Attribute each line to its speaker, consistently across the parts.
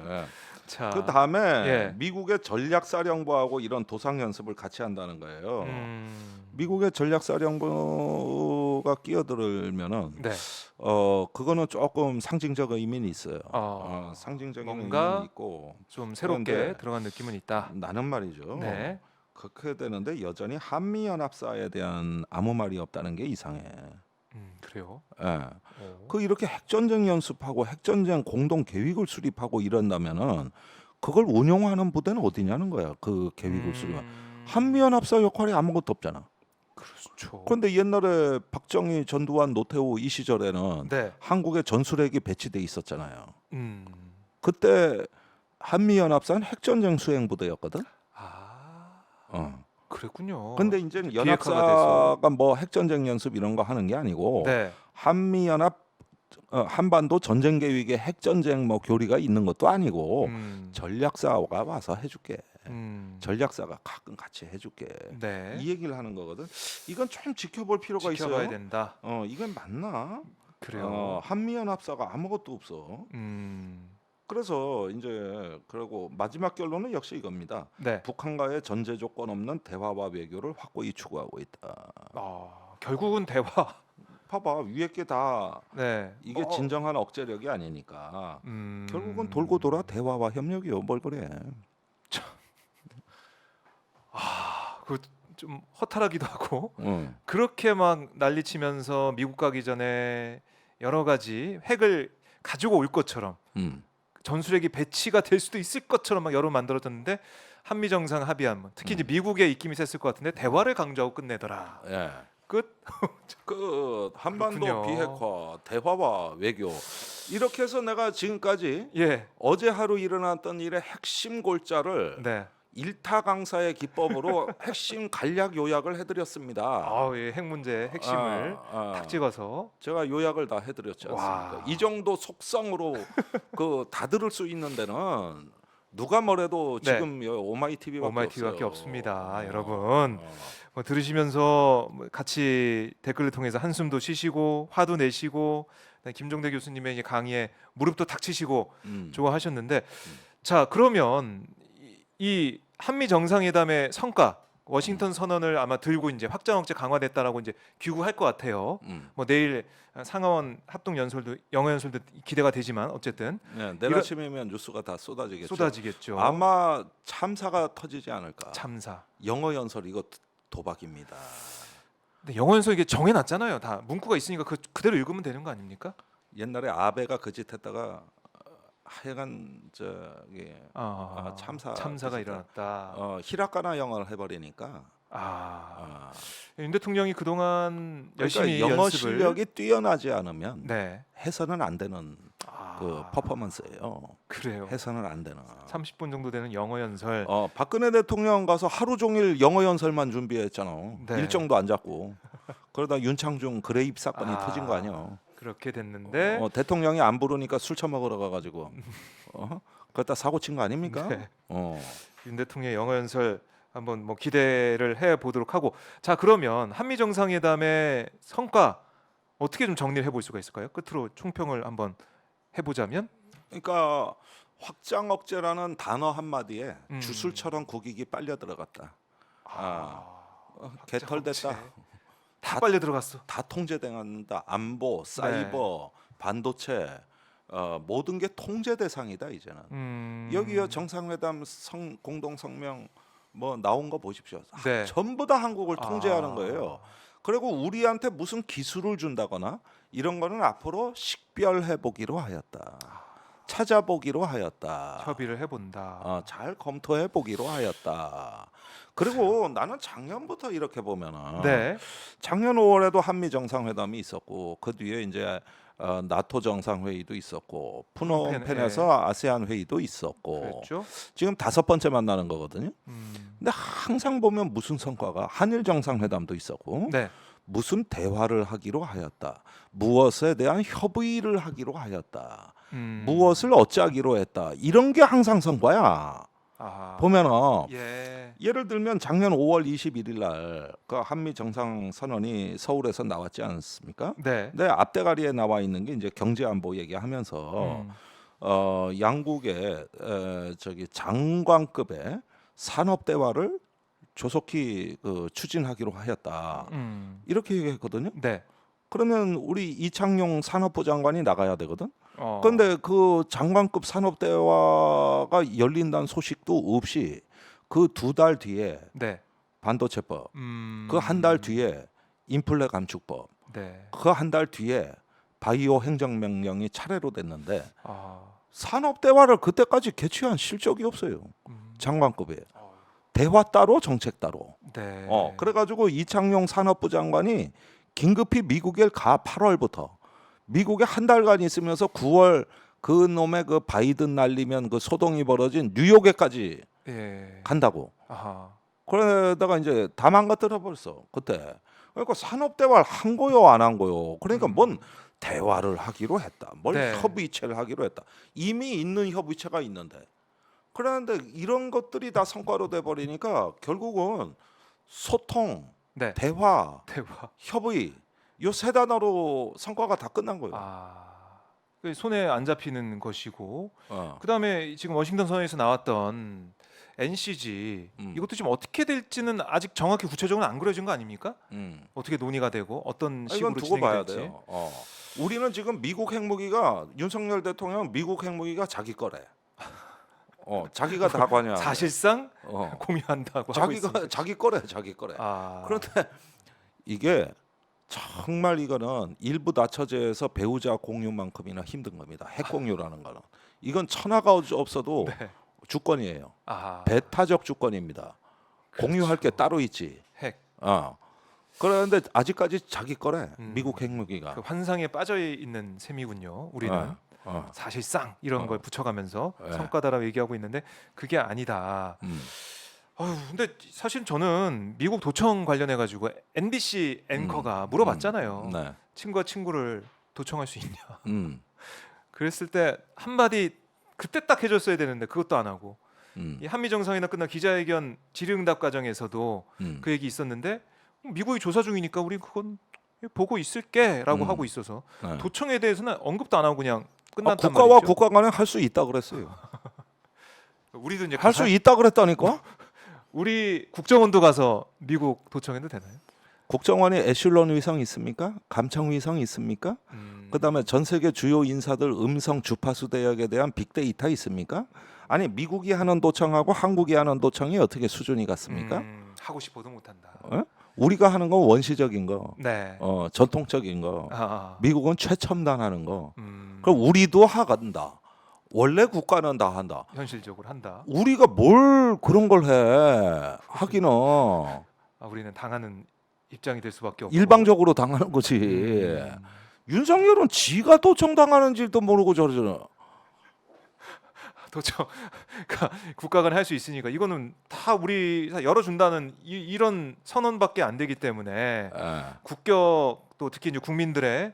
Speaker 1: 예. 그
Speaker 2: 자,
Speaker 1: 다음에
Speaker 2: 예.
Speaker 1: 미국의 전략사령부하고 이런 도상 연습을 같이 한다는 거예요.
Speaker 2: 음.
Speaker 1: 미국의 전략사령부가 끼어들면은
Speaker 2: 네.
Speaker 1: 그거는 조금 상징적 의미는 있어요. 상징적인 의미는
Speaker 2: 뭔가
Speaker 1: 있고
Speaker 2: 좀 새롭게
Speaker 1: 그런데
Speaker 2: 들어간 느낌은 있다.
Speaker 1: 나는 말이죠.
Speaker 2: 네.
Speaker 1: 그렇게 되는데 여전히 한미연합사에 대한 아무 말이 없다는 게 이상해.
Speaker 2: 그래요.
Speaker 1: 예.
Speaker 2: 오.
Speaker 1: 그 이렇게 핵전쟁 연습하고 핵전쟁 공동 계획을 수립하고 이런다면은 그걸 운용하는 부대는 어디냐는 거야. 그 계획을 수립한 한미연합사 역할이 아무것도 없잖아.
Speaker 2: 그렇죠.
Speaker 1: 그런데 옛날에 박정희, 전두환, 노태우 이 시절에는
Speaker 2: 네.
Speaker 1: 한국에 전술핵이 배치돼 있었잖아요.
Speaker 2: 음.
Speaker 1: 그때 한미연합사는 핵전쟁 수행 부대였거든.
Speaker 2: 아,
Speaker 1: 어.
Speaker 2: 그랬군요.
Speaker 1: 근데 이제
Speaker 2: 비핵화가 돼서.
Speaker 1: 연합사가 뭐 핵전쟁 연습 이런 거 하는 게 아니고
Speaker 2: 네.
Speaker 1: 한미연합 한반도 전쟁 계획에 핵전쟁 뭐 교리가 있는 것도 아니고
Speaker 2: 음.
Speaker 1: 전략사가 와서 해줄게.
Speaker 2: 음.
Speaker 1: 전략사가 가끔 같이 해줄게.
Speaker 2: 네.
Speaker 1: 이 얘기를 하는 거거든. 이건 좀 지켜볼 필요가
Speaker 2: 지켜봐야
Speaker 1: 있어요.
Speaker 2: 된다.
Speaker 1: 이건 맞나?
Speaker 2: 그래요.
Speaker 1: 한미연합사가 아무것도 없어.
Speaker 2: 음.
Speaker 1: 그래서 이제 그리고 마지막 결론은 역시 이겁니다.
Speaker 2: 네.
Speaker 1: 북한과의 전제 조건 없는 대화와 외교를 확고히 추구하고 있다.
Speaker 2: 결국은 대화.
Speaker 1: 봐봐 위에 게 다
Speaker 2: 네.
Speaker 1: 이게 진정한 억제력이 아니니까 결국은
Speaker 2: 음.
Speaker 1: 돌고 돌아 대화와 협력이요. 뭘 그래?
Speaker 2: 그 좀 허탈하기도 하고
Speaker 1: 응.
Speaker 2: 그렇게 막 난리치면서 미국 가기 전에 여러 가지 핵을 가지고 올 것처럼
Speaker 1: 음.
Speaker 2: 전술핵이 배치가 될 수도 있을 것처럼 막 여론 만들어졌는데 한미 정상 합의한 특히 이제 미국의 입김이 셌을 것 같은데 대화를 강조하고 끝내더라.
Speaker 1: 예.
Speaker 2: 끝.
Speaker 1: 그 한반도
Speaker 2: 그렇군요.
Speaker 1: 비핵화, 대화와 외교 이렇게 해서 내가 지금까지
Speaker 2: 예.
Speaker 1: 어제 하루 일어났던 일의 핵심 골자를
Speaker 2: 네.
Speaker 1: 일타 강사의 기법으로 핵심 간략 요약을 해드렸습니다.
Speaker 2: 예. 핵 문제 핵심을 탁 찍어서.
Speaker 1: 제가 요약을 다 해드렸지 않습니까?
Speaker 2: 와.
Speaker 1: 이 정도 속성으로 그 다 들을 수 있는 데는 누가 뭐래도
Speaker 2: 네.
Speaker 1: 지금 오마이TV밖에
Speaker 2: 오마이TV밖에
Speaker 1: 없어요.
Speaker 2: 없습니다, 여러분. 뭐 들으시면서 뭐 같이 댓글을 통해서 한숨도 쉬시고 화도 내시고 김종대 교수님의 이제 강의에 무릎도 탁 치시고 좋아하셨는데 자 그러면 이 한미 정상회담의 성과 워싱턴 선언을 아마 들고 이제 확장 억제 강화됐다라고 이제 귀국할 것 같아요. 뭐 내일 상하원 합동 연설도 영어 연설도 기대가 되지만 어쨌든
Speaker 1: 네, 내일 아침이면 뉴스가 다 쏟아지겠죠.
Speaker 2: 쏟아지겠죠.
Speaker 1: 아마 참사가 터지지 않을까.
Speaker 2: 참사.
Speaker 1: 영어 연설 이거 도박입니다.
Speaker 2: 근데 영어 연설 이게 정해놨잖아요. 다 문구가 있으니까 그대로 읽으면 되는 거 아닙니까?
Speaker 1: 옛날에 아베가 그 짓 했다가 하여간 저기
Speaker 2: 참사가 일어났다.
Speaker 1: 히라카나 영어를 해버리니까
Speaker 2: 윤 대통령이 그동안
Speaker 1: 그러니까
Speaker 2: 열심히
Speaker 1: 영어
Speaker 2: 연습을
Speaker 1: 실력이 뛰어나지 않으면
Speaker 2: 네.
Speaker 1: 해서는 안 되는 그 퍼포먼스예요.
Speaker 2: 그래요.
Speaker 1: 해서는 안 되는.
Speaker 2: 30분 정도 되는 영어 연설.
Speaker 1: 박근혜 대통령 가서 하루 종일 영어 연설만 준비했잖아.
Speaker 2: 네.
Speaker 1: 일정도 안 잡고. 그러다 윤창중 그레이프 사건이 터진 거 아니야.
Speaker 2: 그렇게 됐는데
Speaker 1: 대통령이 안 부르니까 술 처먹으러 가가지고 그러다 사고 친 거 아닙니까?
Speaker 2: 네. 윤 대통령의 영어 연설 한번 뭐 기대를 해 보도록 하고 자 그러면 한미 정상회담의 성과 어떻게 좀 정리를 해볼 수가 있을까요? 끝으로 총평을 한번 해보자면
Speaker 1: 그러니까 확장 억제라는 단어 한 마디에 주술처럼 국익이 빨려 들어갔다. 개털됐다.
Speaker 2: 다 빨려 들어갔어.
Speaker 1: 다 통제된다. 안보, 사이버, 반도체 모든 게 통제 대상이다 이제는. 여기요 정상회담 공동 성명 뭐 나온 거 보십시오.
Speaker 2: 네.
Speaker 1: 전부 다 한국을 통제하는 거예요. 그리고 우리한테 무슨 기술을 준다거나 이런 거는 앞으로 식별해 보기로 하였다. 찾아보기로 하였다.
Speaker 2: 협의를 해본다.
Speaker 1: 잘 검토해 보기로 하였다. 그리고 나는 작년부터 이렇게 보면은
Speaker 2: 네.
Speaker 1: 작년 5월에도 한미 정상회담이 있었고 그 뒤에 이제 나토 정상회의도 있었고 푸놈펜에서 아세안 회의도 있었고
Speaker 2: 그랬죠?
Speaker 1: 지금 5번째 만나는 거거든요. 근데 항상 보면 무슨 성과가 한일 정상회담도 있었고
Speaker 2: 네.
Speaker 1: 무슨 대화를 하기로 하였다. 무엇에 대한 협의를 하기로 하였다. 무엇을 어찌하기로 했다. 이런 게 항상 성과야. 보면은 예를 들면 작년 5월 21일 날 그 한미 정상 선언이 서울에서 나왔지 않습니까?
Speaker 2: 네.
Speaker 1: 근데 앞대가리에 나와 있는 게 이제 경제 안보 얘기하면서 양국의 저기 장관급의 산업 대화를 조속히 추진하기로 하였다. 이렇게 얘기했거든요.
Speaker 2: 네.
Speaker 1: 그러면 우리 이창용 산업부 장관이 나가야 되거든.
Speaker 2: 그런데
Speaker 1: 그런데 그 장관급 산업 대화가 열린다는 소식도 없이 그 2달 뒤에
Speaker 2: 네.
Speaker 1: 반도체법, 그 한 달 뒤에 인플레 감축법,
Speaker 2: 네.
Speaker 1: 그 한 달 뒤에 바이오 행정명령이 차례로 됐는데
Speaker 2: 아.
Speaker 1: 산업 대화를 그때까지 개최한 실적이 없어요. 장관급에
Speaker 2: 어.
Speaker 1: 대화 따로 정책 따로.
Speaker 2: 네.
Speaker 1: 그래가지고 이창용 산업부 장관이 긴급히 미국에 가 8월부터 미국에 한 달간 있으면서 9월 그 놈의 그 바이든 날리면 그 소동이 벌어진 뉴욕에까지
Speaker 2: 예.
Speaker 1: 간다고.
Speaker 2: 아하.
Speaker 1: 그러다가 이제 다 망가뜨려 버렸어 그때. 그러니까 산업 대화를 한 거요 안 한 거요. 그러니까 뭔 대화를 하기로 했다. 뭘
Speaker 2: 네.
Speaker 1: 협의체를 하기로 했다. 이미 있는 협의체가 있는데. 그런데 이런 것들이 다 성과로 돼 버리니까 결국은 소통,
Speaker 2: 네.
Speaker 1: 대화,
Speaker 2: 대화.
Speaker 1: 협의 요 세 단어로 성과가 다 끝난 거예요.
Speaker 2: 그 손에 안 잡히는 것이고
Speaker 1: 어.
Speaker 2: 그다음에 지금 워싱턴 선언에서 나왔던 NCG 이것도 지금 어떻게 될지는 아직 정확히 구체적으로는 안 그려진 거 아닙니까? 어떻게 논의가 되고 어떤
Speaker 1: 이건
Speaker 2: 식으로
Speaker 1: 두고
Speaker 2: 진행이
Speaker 1: 봐야
Speaker 2: 될지.
Speaker 1: 돼요. 우리는 지금 미국 핵무기가 윤석열 대통령 미국 핵무기가 자기 거래. 자기가 다 관여하는.
Speaker 2: 사실상
Speaker 1: 어.
Speaker 2: 공유한다고 하고
Speaker 1: 자기가
Speaker 2: 있습니다.
Speaker 1: 자기 거래, 자기 거래.
Speaker 2: 아.
Speaker 1: 그런데 이게 정말 이거는 일부 다처제에서 배우자 공유만큼이나 힘든 겁니다. 핵 공유라는 거는 이건 천하가 없어도
Speaker 2: 네.
Speaker 1: 주권이에요.
Speaker 2: 아.
Speaker 1: 배타적 주권입니다. 공유할 게 따로 있지.
Speaker 2: 핵.
Speaker 1: 그런데 아직까지 자기 거래. 미국
Speaker 2: 그
Speaker 1: 핵무기가.
Speaker 2: 환상에 빠져 있는 셈이군요. 우리는 사실상 이런 걸 붙여가면서 성과다라고 얘기하고 있는데 그게 아니다. 근데 사실 저는 미국 도청 관련해 가지고 NBC 앵커가 물어봤잖아요.
Speaker 1: 네.
Speaker 2: 친구가 친구를 도청할 수 있냐? 그랬을 때 한마디 그때 딱 해줬어야 되는데 그것도 안 하고 이 한미 정상회담 끝나 기자회견 질의응답 과정에서도 그 얘기 있었는데 미국이 조사 중이니까 우리 그건 보고 있을게라고 하고 있어서
Speaker 1: 네.
Speaker 2: 도청에 대해서는 언급도 안 하고 그냥 끝났단
Speaker 1: 국가와
Speaker 2: 말이죠.
Speaker 1: 국가 간에 할 수 있다 그랬어요.
Speaker 2: 우리도 이제
Speaker 1: 할 수 있다 그랬다니까.
Speaker 2: 우리 국정원도 가서 미국 도청해도 되나요?
Speaker 1: 국정원이 에슐론 위성 있습니까? 감청 위성 있습니까? 그다음에 전 세계 주요 인사들 음성 주파수 대역에 대한 빅데이터 있습니까? 아니 미국이 하는 도청하고 한국이 하는 도청이 어떻게 수준이 같습니까?
Speaker 2: 하고 싶어도 못한다.
Speaker 1: 우리가 하는 건 원시적인 거,
Speaker 2: 네.
Speaker 1: 전통적인 거. 미국은 최첨단하는 거. 그럼 우리도 한다. 원래 국가는 다 한다.
Speaker 2: 현실적으로 한다.
Speaker 1: 우리가 뭘 그런 걸 해? 하기는
Speaker 2: 우리는 당하는 입장이 될 수밖에 없고
Speaker 1: 일방적으로 당하는 거지. 윤석열은 지가 도청당하는지도 모르고 저러잖아.
Speaker 2: 도청 그러니까 국가 간에 할 수 있으니까 이거는 다 우리 열어준다는 이런 선언밖에 안 되기 때문에 국격 또 특히 이제 국민들의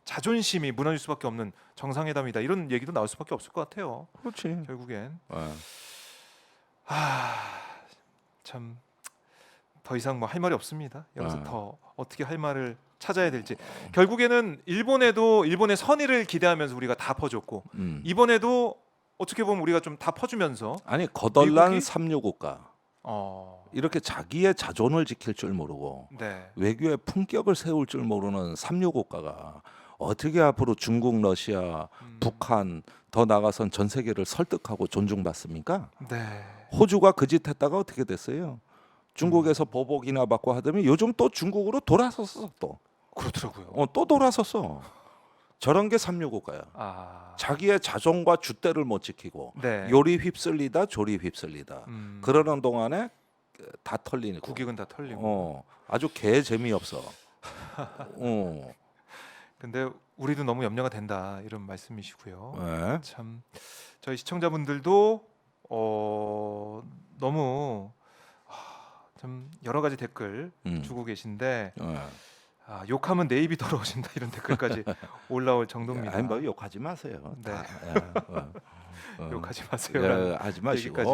Speaker 2: 자존심이 무너질 수밖에 없는 정상회담이다 이런 얘기도 나올 수밖에 없을 것 같아요.
Speaker 1: 그렇지.
Speaker 2: 결국엔 참 더 이상 뭐 할 말이 없습니다. 여기서 더 어떻게 할 말을 찾아야 될지 결국에는 일본의 선의를 기대하면서 우리가 다 퍼줬고 이번에도 어떻게 보면 우리가 좀 다 퍼주면서
Speaker 1: 아니 거덜난
Speaker 2: 미국이?
Speaker 1: 삼류 국가 이렇게 자기의 자존을 지킬 줄 모르고
Speaker 2: 네.
Speaker 1: 외교의 품격을 세울 줄 모르는 삼류 국가가 어떻게 앞으로 중국, 러시아, 북한 더 나아가선 전 세계를 설득하고 존중받습니까?
Speaker 2: 네.
Speaker 1: 호주가 그 짓 했다가 어떻게 됐어요? 중국에서 보복이나 받고 하더니 요즘 또 중국으로 돌아섰어 또.
Speaker 2: 그렇더라고요.
Speaker 1: 또 돌아섰어. 저런 게 삼류 국가야. 자기의 자존과 줏대를 못 지키고
Speaker 2: 네.
Speaker 1: 요리 휩쓸리다 조리 휩쓸리다. 그러는 동안에 다 털리는 거.
Speaker 2: 국익은 다 털리고.
Speaker 1: 아주 개 재미없어.
Speaker 2: 근데 우리도 너무 염려가 된다 이런 말씀이시고요.
Speaker 1: 네.
Speaker 2: 참 저희 시청자분들도 너무 참 여러 가지 댓글 주고 계신데 욕하면 내 입이 더러워진다 이런 댓글까지 올라올 정도입니다.
Speaker 1: 아니 뭐 욕하지 마세요.
Speaker 2: 네. 욕하지
Speaker 1: 예,
Speaker 2: 마세요.
Speaker 1: 하지 마시고
Speaker 2: 얘기까지.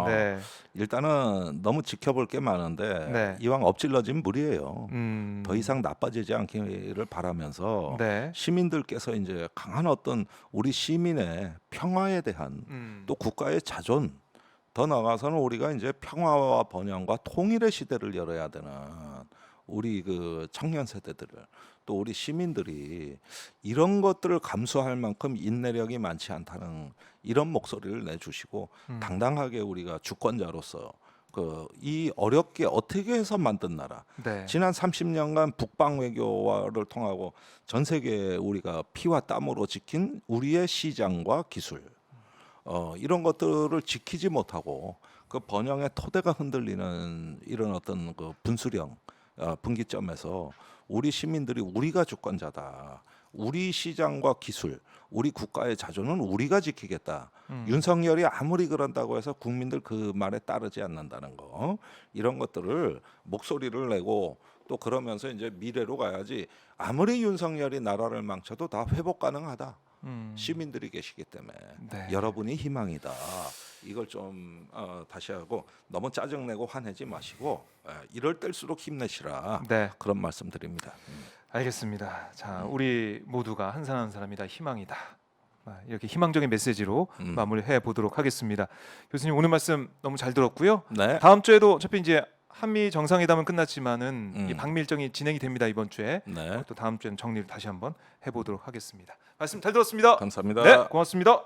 Speaker 2: 네.
Speaker 1: 일단은 너무 지켜볼 게 많은데
Speaker 2: 네.
Speaker 1: 이왕 엎질러진 물이에요.
Speaker 2: 음.
Speaker 1: 더 이상 나빠지지 않기를 바라면서
Speaker 2: 네.
Speaker 1: 시민들께서 이제 강한 어떤 우리 시민의 평화에 대한 또 국가의 자존, 더 나아가서는 우리가 이제 평화와 번영과 통일의 시대를 열어야 되는 우리 그 청년 세대들을, 또 우리 시민들이 이런 것들을 감수할 만큼 인내력이 많지 않다는 이런 목소리를 내주시고 당당하게 우리가 주권자로서 그 이 어렵게 어떻게 해서 만든 나라,
Speaker 2: 네.
Speaker 1: 지난 30년간 북방 외교화를 통하고 전 세계에 우리가 피와 땀으로 지킨 우리의 시장과 기술, 이런 것들을 지키지 못하고 그 번영의 토대가 흔들리는 이런 어떤 그 분수령, 분기점에서 우리 시민들이 우리가 주권자다, 우리 시장과 기술, 우리 국가의 자존은 우리가 지키겠다. 윤석열이 아무리 그런다고 해서 국민들 그 말에 따르지 않는다는 거, 이런 것들을 목소리를 내고 또 그러면서 이제 미래로 가야지. 아무리 윤석열이 나라를 망쳐도 다 회복 가능하다. 시민들이 계시기 때문에
Speaker 2: 네.
Speaker 1: 여러분이 희망이다. 이걸 좀 다시 하고 너무 짜증내고 화내지 마시고 이럴 때일수록 힘내시라.
Speaker 2: 네.
Speaker 1: 그런 말씀드립니다.
Speaker 2: 알겠습니다. 자, 우리 모두가 한 사람 한 사람이 다 희망이다. 이렇게 희망적인 메시지로 마무리해 보도록 하겠습니다. 교수님 오늘 말씀 너무 잘 들었고요.
Speaker 1: 네.
Speaker 2: 다음 주에도 어차피 이제 한미 정상회담은 끝났지만은 이 방미 일정이 진행이 됩니다. 이번 주에.
Speaker 1: 네.
Speaker 2: 또 다음 주에는 정리를 다시 한번 해보도록 하겠습니다. 말씀 잘 들었습니다.
Speaker 1: 감사합니다.
Speaker 2: 네, 고맙습니다.